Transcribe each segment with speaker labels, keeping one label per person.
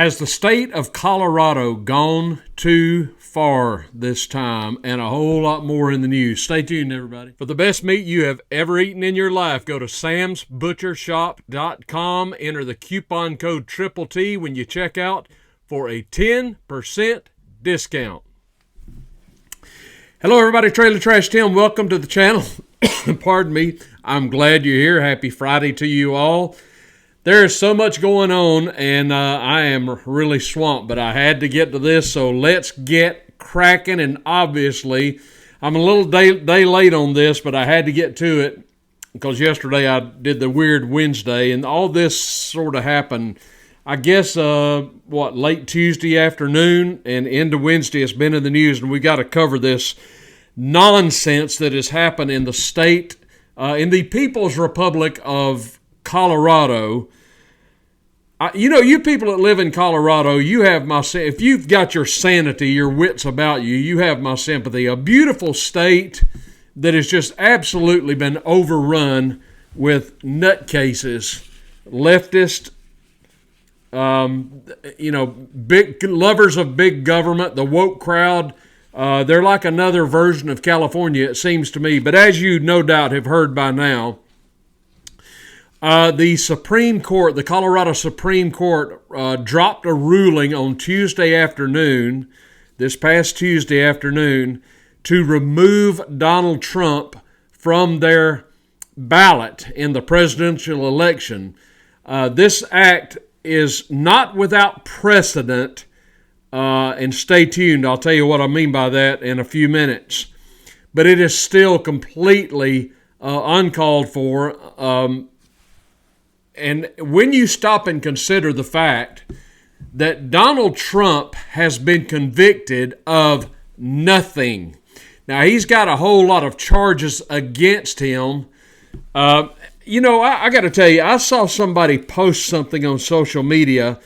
Speaker 1: Has the state of Colorado gone too far this time? And a whole lot more in the news. Stay tuned, everybody. For the best meat you have ever eaten in your life, go to samsbutchershop.com. Enter the coupon code TTT when you check out for a 10% discount. Hello, everybody. Trailertrashtim. Welcome to the channel. Pardon me. I'm glad you're here. Happy Friday to you all. There is so much going on, and I am really swamped, but I had to get to this, so let's get cracking. And obviously, I'm a little day late on this, but I had to get to it because yesterday I did the Weird Wednesday, and all this sort of happened, I guess, late Tuesday afternoon and into Wednesday. It's been in the news, and we got to cover this nonsense that has happened in the state, in the People's Republic of Colorado. You people that live in Colorado, you have my, if you've got your sanity, your wits about you, you have my sympathy. A beautiful state that has just absolutely been overrun with nutcases, leftist, big lovers of big government, the woke crowd. They're like another version of California, it seems to me. But as you no doubt have heard by now, the Supreme Court, the Colorado Supreme Court, dropped a ruling on Tuesday afternoon, this past Tuesday afternoon, to remove Donald Trump from their ballot in the presidential election. This act is not without precedent, and stay tuned. I'll tell you what I mean by that in a few minutes. But it is still completely uncalled for. And when you stop and consider the fact that Donald Trump has been convicted of nothing. Now, he's got a whole lot of charges against him. I got to tell you, I saw somebody post something on social media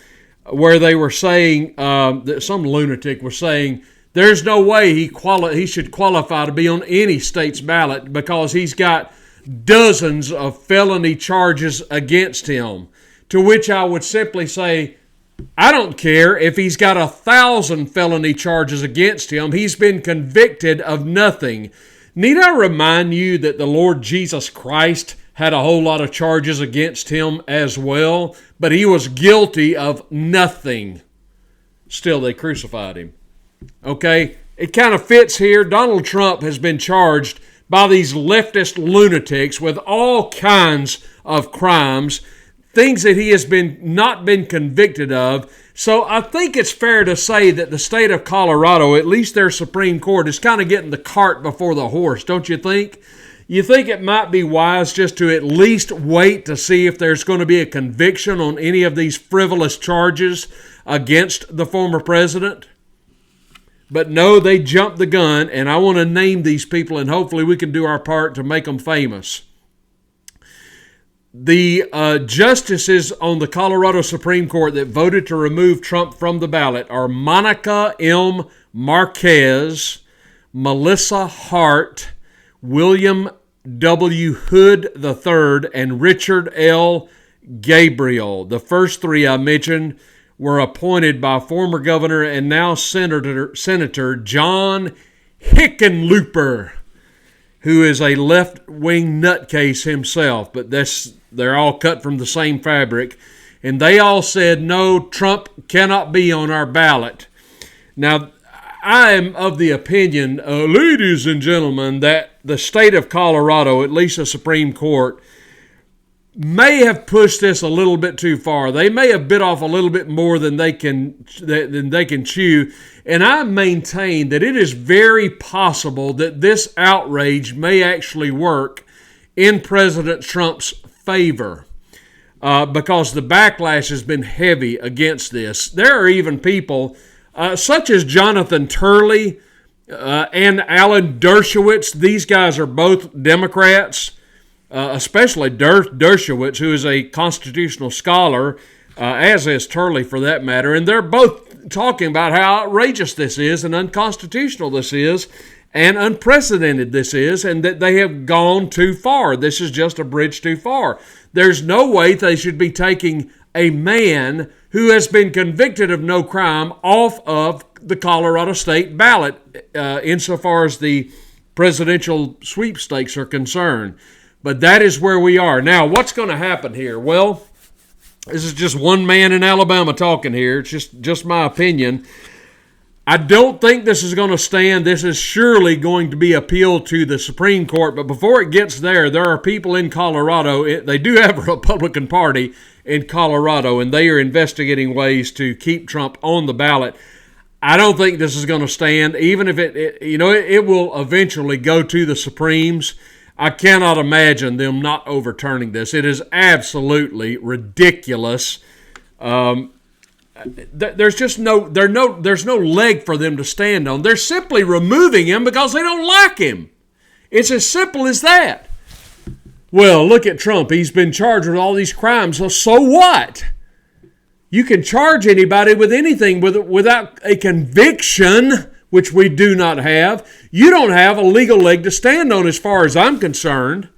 Speaker 1: where they were saying, that some lunatic was saying, there's no way he should qualify to be on any state's ballot because he's got dozens of felony charges against him. To which I would simply say, I don't care if he's got 1,000 felony charges against him. He's been convicted of nothing. Need I remind you that the Lord Jesus Christ had a whole lot of charges against him as well, but he was guilty of nothing. Still, they crucified him. Okay? It kind of fits here. Donald Trump has been charged by these leftist lunatics with all kinds of crimes, things that he has not been convicted of. So I think it's fair to say that the state of Colorado, at least their Supreme Court, is kind of getting the cart before the horse, don't you think? You think it might be wise just to at least wait to see if there's going to be a conviction on any of these frivolous charges against the former president? But no, they jumped the gun, and I want to name these people, and hopefully we can do our part to make them famous. The justices on the Colorado Supreme Court that voted to remove Trump from the ballot are Monica M. Marquez, Melissa Hart, William W. Hood III, and Richard L. Gabriel. The first three I mentioned were appointed by former governor and now Senator John Hickenlooper, who is a left-wing nutcase himself, but they're all cut from the same fabric. And they all said, no, Trump cannot be on our ballot. Now, I am of the opinion, ladies and gentlemen, that the state of Colorado, at least the Supreme Court, may have pushed this a little bit too far. They may have bit off a little bit more than they can chew. And I maintain that it is very possible that this outrage may actually work in President Trump's favor because the backlash has been heavy against this. There are even people such as Jonathan Turley and Alan Dershowitz. These guys are both Democrats. Especially Dershowitz, who is a constitutional scholar, as is Turley for that matter, and they're both talking about how outrageous this is and unconstitutional this is and unprecedented this is, and that they have gone too far. This is just a bridge too far. There's no way they should be taking a man who has been convicted of no crime off of the Colorado state ballot insofar as the presidential sweepstakes are concerned. But that is where we are. Now, what's going to happen here? Well, this is just one man in Alabama talking here. It's just my opinion. I don't think this is going to stand. This is surely going to be appealed to the Supreme Court. But before it gets there are people in Colorado. They do have a Republican Party in Colorado, and they are investigating ways to keep Trump on the ballot. I don't think this is going to stand, even if it will eventually go to the Supremes. I cannot imagine them not overturning this. It is absolutely ridiculous. There's no leg for them to stand on. They're simply removing him because they don't like him. It's as simple as that. Well, look at Trump. He's been charged with all these crimes. So what? You can charge anybody with anything without a conviction, which we do not have. You don't have a legal leg to stand on as far as I'm concerned.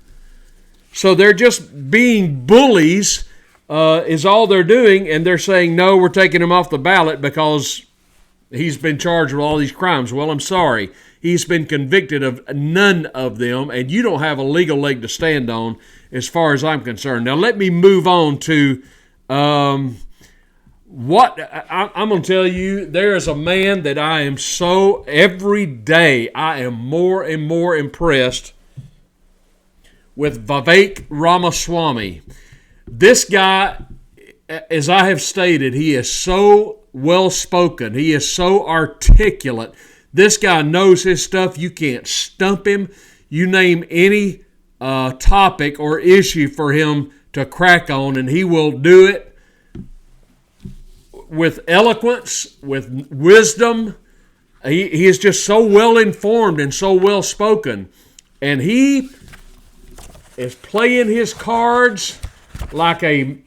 Speaker 1: So they're just being bullies is all they're doing, and they're saying, no, we're taking him off the ballot because he's been charged with all these crimes. Well, I'm sorry. He's been convicted of none of them, and you don't have a legal leg to stand on as far as I'm concerned. Now, let me move on to what I'm going to tell you. There is a man that I am every day I am more and more impressed with, Vivek Ramaswamy. This guy, as I have stated, he is so well-spoken. He is so articulate. This guy knows his stuff. You can't stump him. You name any topic or issue for him to crack on, and he will do it with eloquence, with wisdom. He is just so well-informed and so well-spoken. And he is playing his cards like a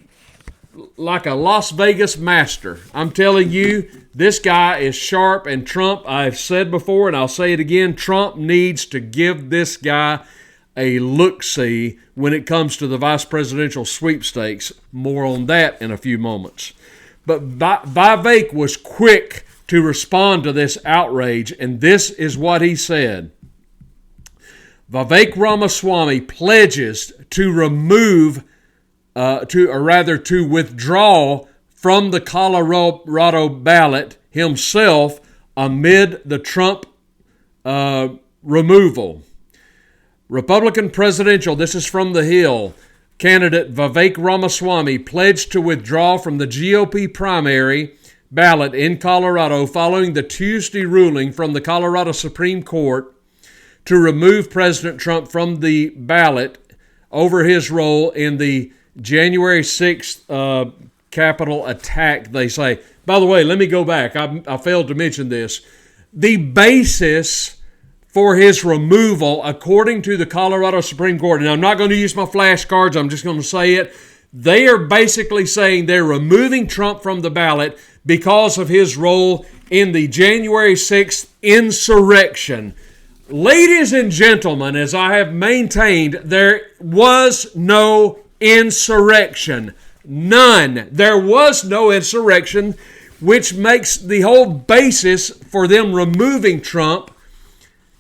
Speaker 1: Las Vegas master. I'm telling you, this guy is sharp, and Trump, I've said before and I'll say it again, Trump needs to give this guy a look-see when it comes to the vice presidential sweepstakes. More on that in a few moments. But Vivek was quick to respond to this outrage, and this is what he said. Vivek Ramaswamy pledges to to withdraw from the Colorado ballot himself amid the Trump removal. Republican presidential, this is from The Hill, candidate Vivek Ramaswamy pledged to withdraw from the GOP primary ballot in Colorado following the Tuesday ruling from the Colorado Supreme Court to remove President Trump from the ballot over his role in the January 6th Capitol attack, they say. By the way, let me go back. I failed to mention this. The basis for his removal, according to the Colorado Supreme Court, and I'm not going to use my flashcards, I'm just going to say it, they are basically saying they're removing Trump from the ballot because of his role in the January 6th insurrection. Ladies and gentlemen, as I have maintained, there was no insurrection. None. There was no insurrection, which makes the whole basis for them removing Trump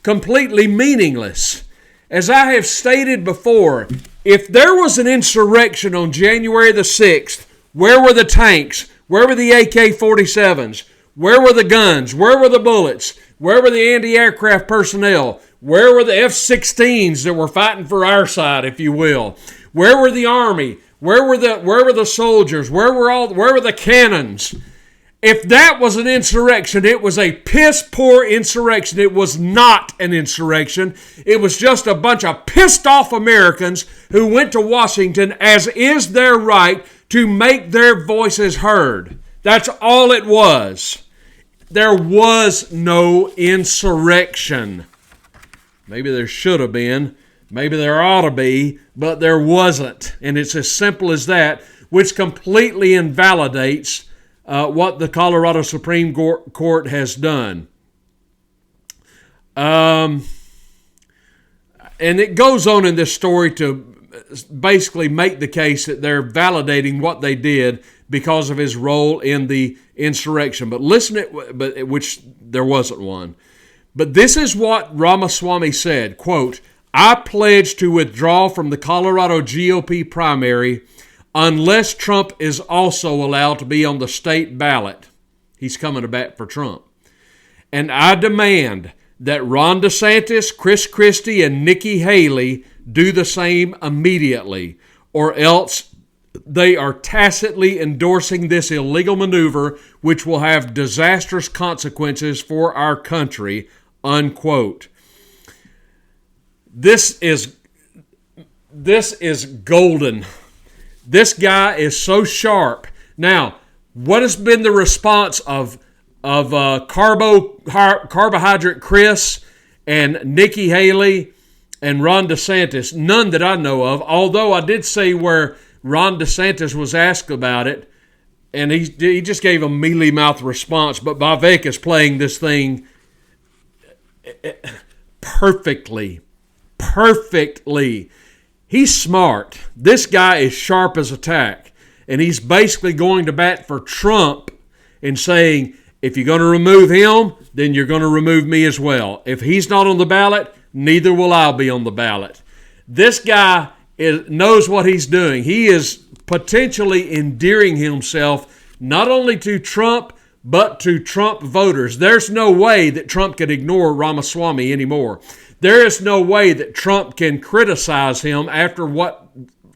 Speaker 1: completely meaningless. As I have stated before, if there was an insurrection on January the 6th, where were the tanks? Where were the AK-47s? Where were the guns? Where were the bullets? Where were the anti-aircraft personnel? Where were the F-16s that were fighting for our side, if you will? Where were the army? Where were the soldiers? Where were the cannons? If that was an insurrection, it was a piss-poor insurrection. It was not an insurrection. It was just a bunch of pissed-off Americans who went to Washington, as is their right, to make their voices heard. That's all it was. There was no insurrection. Maybe there should have been. Maybe there ought to be, but there wasn't. And it's as simple as that, which completely invalidates what the Colorado Supreme Court has done. And it goes on in this story to basically make the case that they're validating what they did. because of his role in the insurrection. But listen, which there wasn't one. But this is what Ramaswamy said, quote, "I pledge to withdraw from the Colorado GOP primary unless Trump is also allowed to be on the state ballot." He's coming to bat for Trump. "And I demand that Ron DeSantis, Chris Christie, and Nikki Haley do the same immediately, or else they are tacitly endorsing this illegal maneuver, which will have disastrous consequences for our country," unquote. This is golden. This guy is so sharp. Now, what has been the response of Carbohydrate Chris and Nikki Haley and Ron DeSantis? None that I know of, although I did see where Ron DeSantis was asked about it, and he just gave a mealy-mouthed response. But Vivek is playing this thing perfectly. He's smart. This guy is sharp as a tack, and he's basically going to bat for Trump and saying, if you're going to remove him, then you're going to remove me as well. If he's not on the ballot, neither will I be on the ballot. This guy knows what he's doing. He is potentially endearing himself not only to Trump, but to Trump voters. There's no way that Trump can ignore Ramaswamy anymore. There is no way that Trump can criticize him after what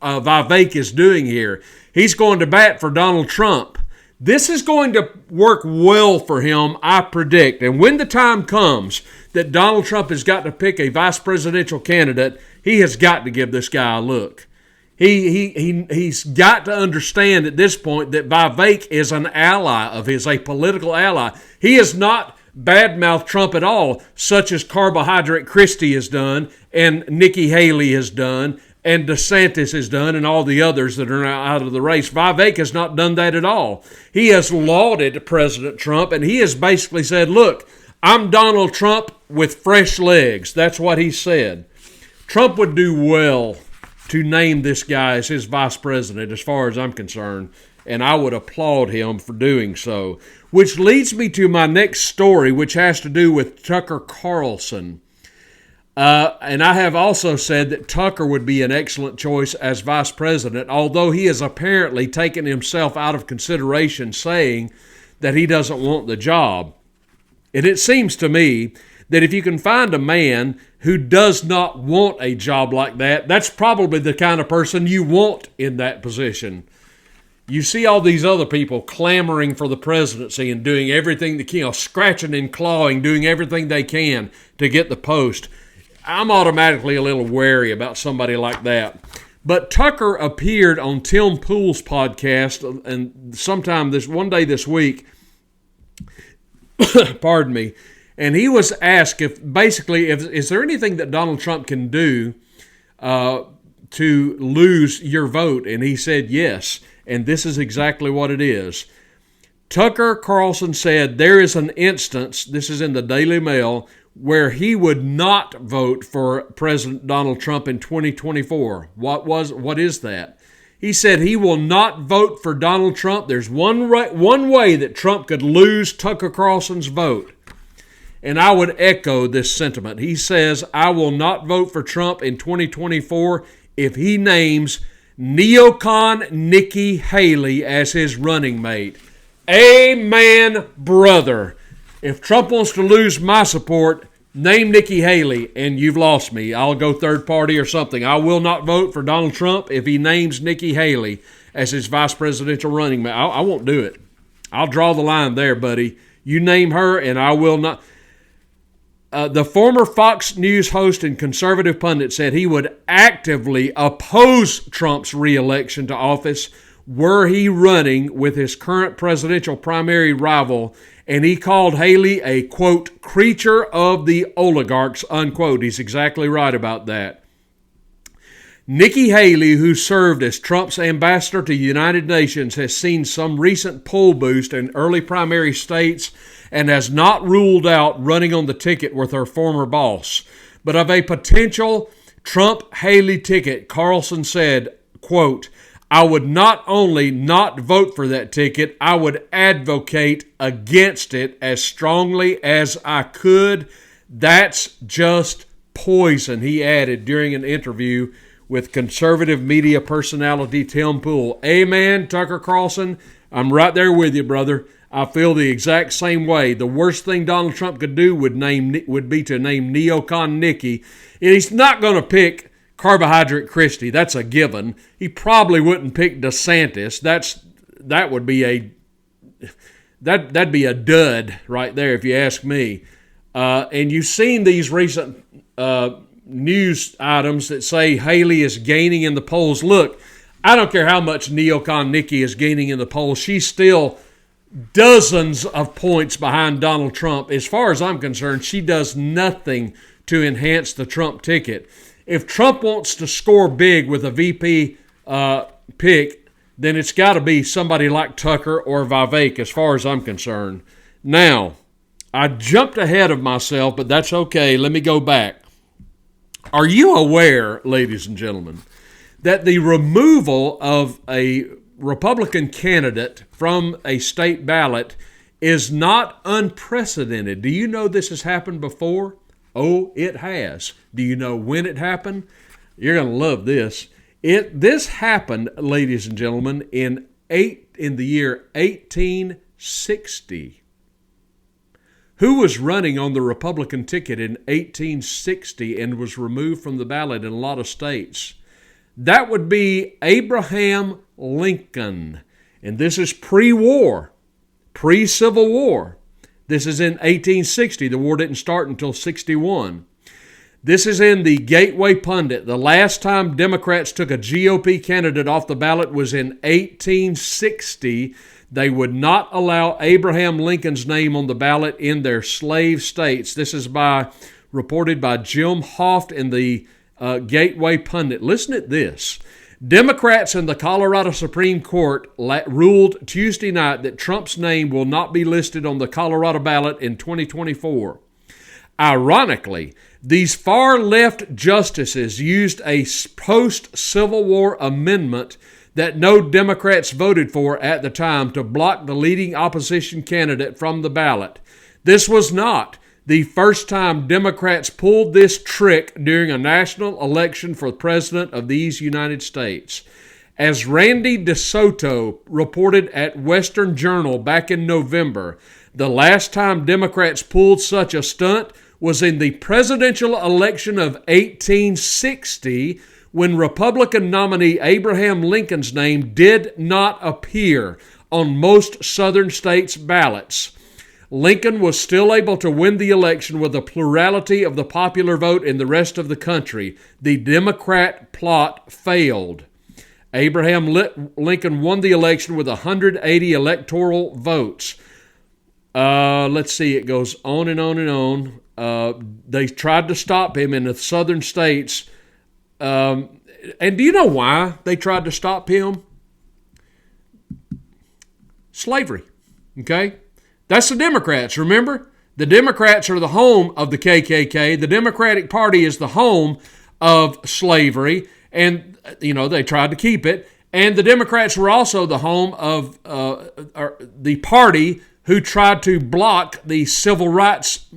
Speaker 1: Vivek is doing here. He's going to bat for Donald Trump. This is going to work well for him, I predict. And when the time comes that Donald Trump has got to pick a vice presidential candidate, he has got to give this guy a look. He's got to understand at this point that Vivek is an ally of his, a political ally. He is not badmouth Trump at all, such as Carbohydrate Christie has done, and Nikki Haley has done, and DeSantis has done, and all the others that are now out of the race. Vivek has not done that at all. He has lauded President Trump, and he has basically said, look, I'm Donald Trump with fresh legs. That's what he said. Trump would do well to name this guy as his vice president, as far as I'm concerned, and I would applaud him for doing so. Which leads me to my next story, which has to do with Tucker Carlson. And I have also said that Tucker would be an excellent choice as vice president, although he has apparently taken himself out of consideration, saying that he doesn't want the job. And it seems to me that if you can find a man who does not want a job like that, that's probably the kind of person you want in that position. You see all these other people clamoring for the presidency and doing everything they can, scratching and clawing, doing everything they can to get the post. I'm automatically a little wary about somebody like that. But Tucker appeared on Tim Pool's podcast and sometime one day this week, pardon me, and he was asked if is there anything that Donald Trump can do to lose your vote? And he said yes, and this is exactly what it is. Tucker Carlson said there is an instance, this is in the Daily Mail, where he would not vote for President Donald Trump in 2024. What is that? He said he will not vote for Donald Trump. There's one way that Trump could lose Tucker Carlson's vote. And I would echo this sentiment. He says, I will not vote for Trump in 2024 if he names neocon Nikki Haley as his running mate. Amen, brother. If Trump wants to lose my support, name Nikki Haley, and you've lost me. I'll go third party or something. I will not vote for Donald Trump if he names Nikki Haley as his vice presidential running mate. I won't do it. I'll draw the line there, buddy. You name her, and I will not. The former Fox News host and conservative pundit said he would actively oppose Trump's re-election to office were he running with his current presidential primary rival, and he called Haley a, quote, creature of the oligarchs, unquote. He's exactly right about that. Nikki Haley, who served as Trump's ambassador to the United Nations, has seen some recent poll boost in early primary states and has not ruled out running on the ticket with her former boss. But of a potential Trump-Haley ticket, Carlson said, quote, I would not only not vote for that ticket, I would advocate against it as strongly as I could. That's just poison, he added during an interview with conservative media personality Tim Pool. Amen, Tucker Carlson. I'm right there with you, brother. I feel the exact same way. The worst thing Donald Trump could do would be to name neocon Nikki. And he's not going to pick Carbohydrate Christie. That's a given. He probably wouldn't pick DeSantis. That'd be a dud right there if you ask me. And you've seen these recent news items that say Haley is gaining in the polls. Look, I don't care how much neocon Nikki is gaining in the polls. She's still dozens of points behind Donald Trump. As far as I'm concerned, she does nothing to enhance the Trump ticket. If Trump wants to score big with a VP pick, then it's got to be somebody like Tucker or Vivek, as far as I'm concerned. Now, I jumped ahead of myself, but that's okay. Let me go back. Are you aware, ladies and gentlemen, that the removal of a Republican candidate from a state ballot is not unprecedented? Do you know this has happened before? Oh, it has. Do you know when it happened? You're going to love this. This happened, ladies and gentlemen, in the year 1860. Who was running on the Republican ticket in 1860 and was removed from the ballot in a lot of states? That would be Abraham Lincoln. And this is pre-war, pre-Civil War. This is in 1860. The war didn't start until 61. This is in the Gateway Pundit. The last time Democrats took a GOP candidate off the ballot was in 1860. They would not allow Abraham Lincoln's name on the ballot in their slave states. This is reported by Jim Hoft in the Gateway Pundit. Listen at this. Democrats in the Colorado Supreme Court ruled Tuesday night that Trump's name will not be listed on the Colorado ballot in 2024. Ironically, these far-left justices used a post-Civil War amendment that no Democrats voted for at the time to block the leading opposition candidate from the ballot. This was not the first time Democrats pulled this trick during a national election for president of these United States. As Randy DeSoto reported at Western Journal back in November, the last time Democrats pulled such a stunt was in the presidential election of 1860, when Republican nominee Abraham Lincoln's name did not appear on most southern states' ballots. Lincoln was still able to win the election with a plurality of the popular vote in the rest of the country. The Democrat plot failed. Abraham Lincoln won the election with 180 electoral votes. Let's see, it goes on and on and on. They tried to stop him in the southern states. And do you know why they tried to stop him? Slavery. Okay? That's the Democrats, remember? The Democrats are the home of the KKK. The Democratic Party is the home of slavery. And, they tried to keep it. And the Democrats were also the home of the party who tried to block the Civil Rights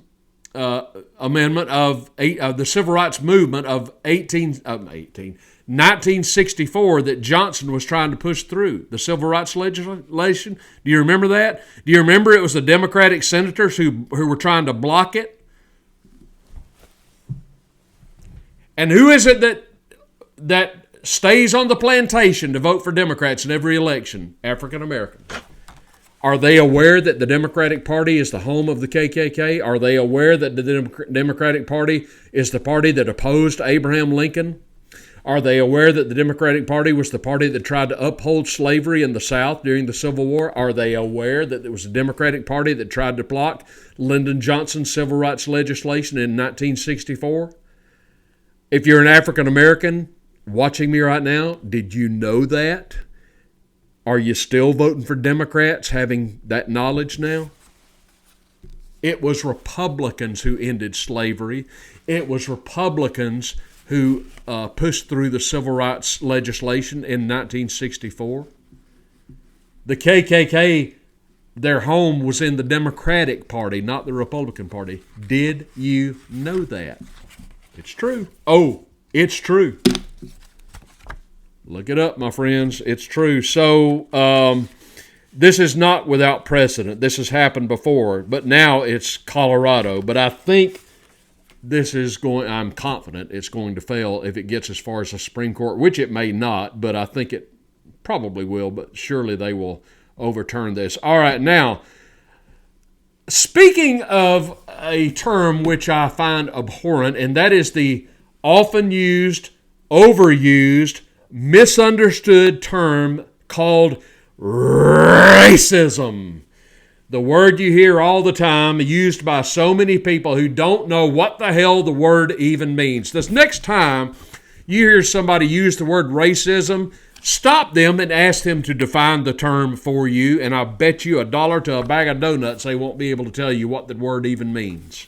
Speaker 1: amendment of the Civil Rights Movement of 1964 that Johnson was trying to push through, the Civil Rights legislation. Do you remember that? Do you remember it was the Democratic senators who were trying to block it? And who is it that stays on the plantation to vote for Democrats in every election? African Americans. Are they aware that the Democratic Party is the home of the KKK? Are they aware that the Democratic Party is the party that opposed Abraham Lincoln? Are they aware that the Democratic Party was the party that tried to uphold slavery in the South during the Civil War? Are they aware that it was the Democratic Party that tried to block Lyndon Johnson's civil rights legislation in 1964? If you're an African American watching me right now, did you know that? Are you still voting for Democrats having that knowledge now? It was Republicans who ended slavery. It was Republicans who pushed through the civil rights legislation in 1964. The KKK, their home was in the Democratic Party, not the Republican Party. Did you know that? It's true. Oh, it's true. Look it up, my friends. It's true. So this is not without precedent. This has happened before, but now it's Colorado. But I think I'm confident it's going to fail if it gets as far as the Supreme Court, which it may not, but I think it probably will, but surely they will overturn this. All right, now, speaking of a term which I find abhorrent, and that is the often used, overused, misunderstood term called racism. The word you hear all the time, used by so many people who don't know what the hell the word even means. This next time you hear somebody use the word racism, stop them and ask them to define the term for you, and I bet you $1 to a bag of donuts they won't be able to tell you what the word even means.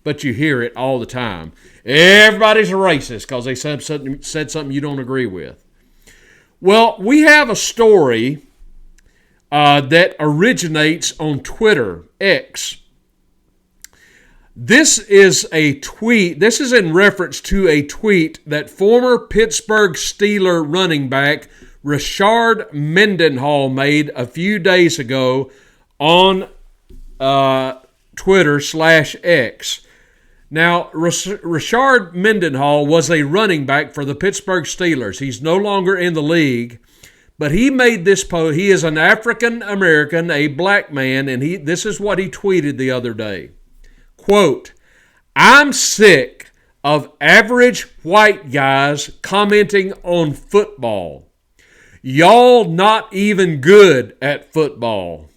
Speaker 1: But you hear it all the time. Everybody's a racist because they said something you don't agree with. Well, we have a story that originates on Twitter, X. This is a tweet. This is in reference to a tweet that former Pittsburgh Steelers running back Rrrracist Mendenhall made a few days ago on Twitter/X. Now, Rrrracist Mendenhall was a running back for the Pittsburgh Steelers. He's no longer in the league. But he made this post. He is an African American, a black man, and this is what he tweeted the other day. Quote, "I'm sick of average white guys commenting on football. Y'all not even good at football.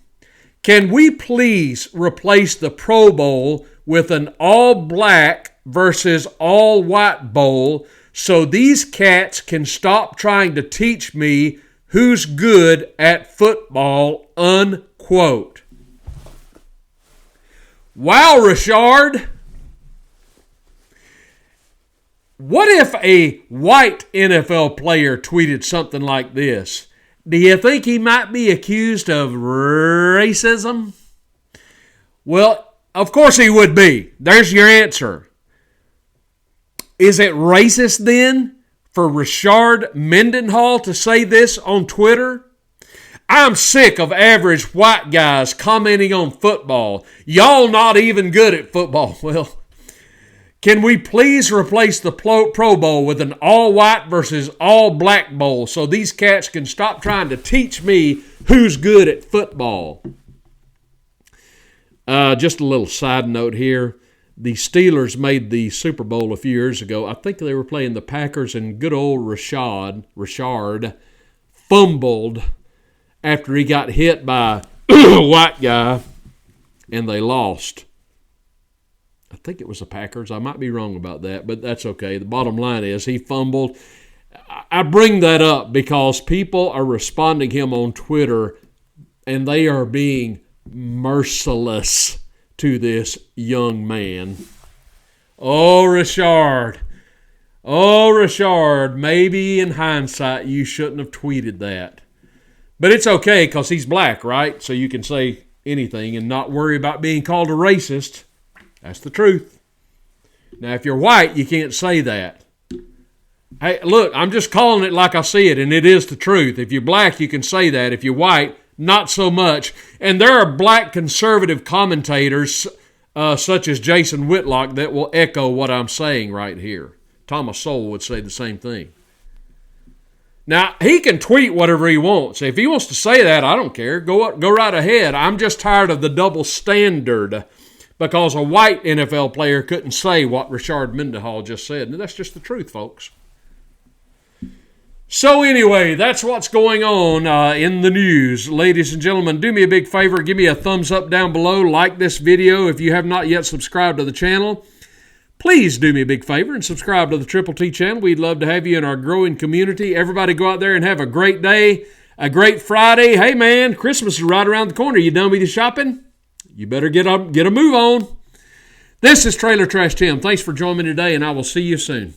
Speaker 1: Can we please replace the Pro Bowl with an all-black versus all-white bowl so these cats can stop trying to teach me who's good at football," unquote. Wow, Rrrracist. What if a white NFL player tweeted something like this? Do you think he might be accused of racism? Well, of course he would be. There's your answer. Is it racist then for Rrrracist Mendenhall to say this on Twitter? "I'm sick of average white guys commenting on football. Y'all not even good at football." Well, can we please replace the Pro Bowl with an all-white versus all-black bowl so these cats can stop trying to teach me who's good at football? Just a little side note here. The Steelers made the Super Bowl a few years ago. I think they were playing the Packers, and good old Rrrracist fumbled after he got hit by a white guy, and they lost. I think it was the Packers. I might be wrong about that, but that's okay. The bottom line is he fumbled. I bring that up because people are responding him on Twitter, and they are being merciless to this young man. Oh, Rrrracist. Oh, Rrrracist. Maybe in hindsight you shouldn't have tweeted that. But it's okay because he's black, right? So you can say anything and not worry about being called a racist. That's the truth. Now, if you're white, you can't say that. Hey, look, I'm just calling it like I see it, and it is the truth. If you're black, you can say that. If you're white, not so much. And there are black conservative commentators such as Jason Whitlock that will echo what I'm saying right here. Thomas Sowell would say the same thing. Now, he can tweet whatever he wants. If he wants to say that, I don't care. Go right ahead. I'm just tired of the double standard because a white NFL player couldn't say what Rrrracist Mendenhall just said. And that's just the truth, folks. So anyway, that's what's going on in the news. Ladies and gentlemen, do me a big favor. Give me a thumbs up down below. Like this video if you have not yet subscribed to the channel. Please do me a big favor and subscribe to the Triple T channel. We'd love to have you in our growing community. Everybody go out there and have a great day, a great Friday. Hey, man, Christmas is right around the corner. You done with your shopping? You better get a move on. This is Trailer Trash Tim. Thanks for joining me today, and I will see you soon.